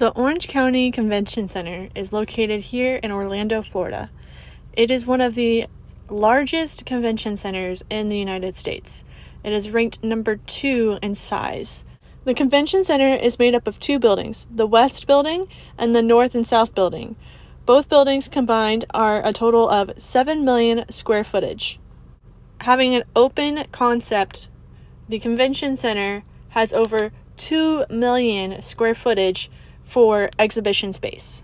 The Orange County Convention Center is located here in Orlando, Florida. It is one of the largest convention centers in the United States. It is ranked number 2 in size. The convention center is made up of 2 buildings, the West Building and the North and South Building. Both buildings combined are a total of 7 million square footage. Having an open concept, the convention center has over 2 million square footage for exhibition space.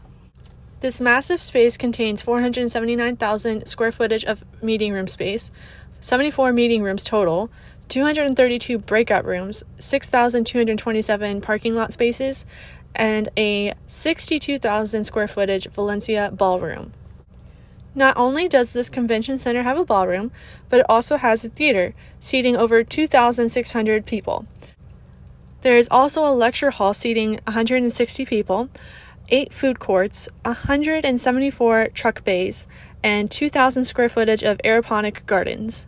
This massive space contains 479,000 square footage of meeting room space, 74 meeting rooms total, 232 breakout rooms, 6,227 parking lot spaces, and a 62,000 square footage Valencia ballroom. Not only does this convention center have a ballroom, but it also has a theater, seating over 2,600 people. There is also a lecture hall seating 160 people, 8 food courts, 174 truck bays, and 2,000 square footage of aeroponic gardens.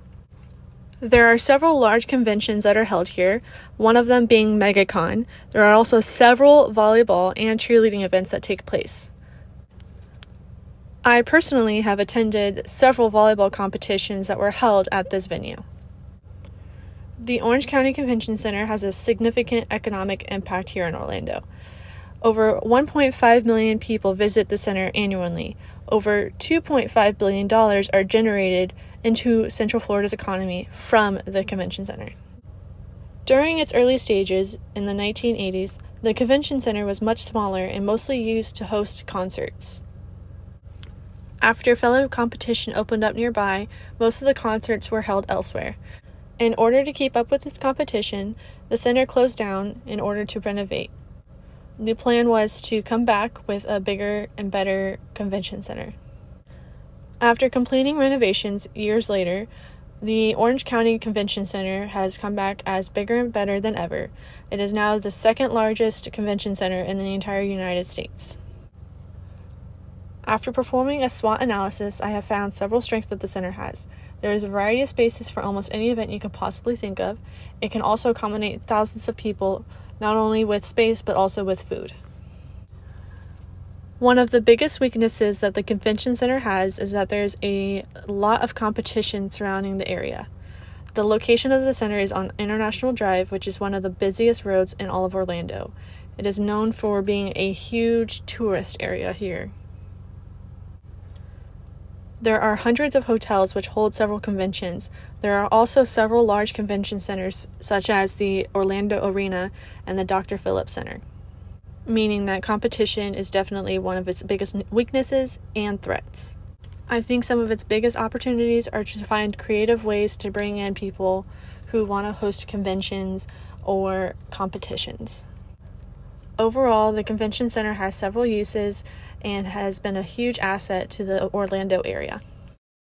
There are several large conventions that are held here, one of them being MegaCon. There are also several volleyball and cheerleading events that take place. I personally have attended several volleyball competitions that were held at this venue. The Orange County Convention Center has a significant economic impact here in Orlando. Over 1.5 million people visit the center annually. Over $2.5 billion are generated into Central Florida's economy from the convention center. During its early stages in the 1980s, the convention center was much smaller and mostly used to host concerts. After fellow competition opened up nearby, most of the concerts were held elsewhere. In order to keep up with its competition, the center closed down in order to renovate. The plan was to come back with a bigger and better convention center. After completing renovations years later, the Orange County Convention Center has come back as bigger and better than ever. It is now the second largest convention center in the entire United States. After performing a SWOT analysis, I have found several strengths that the center has. There is a variety of spaces for almost any event you can possibly think of. It can also accommodate thousands of people, not only with space, but also with food. One of the biggest weaknesses that the convention center has is that there's a lot of competition surrounding the area. The location of the center is on International Drive, which is one of the busiest roads in all of Orlando. It is known for being a huge tourist area here. There are hundreds of hotels which hold several conventions. There are also several large convention centers, such as the Orlando Arena and the Dr. Phillips Center, meaning that competition is definitely one of its biggest weaknesses and threats. I think some of its biggest opportunities are to find creative ways to bring in people who want to host conventions or competitions. Overall, the convention center has several uses and has been a huge asset to the Orlando area.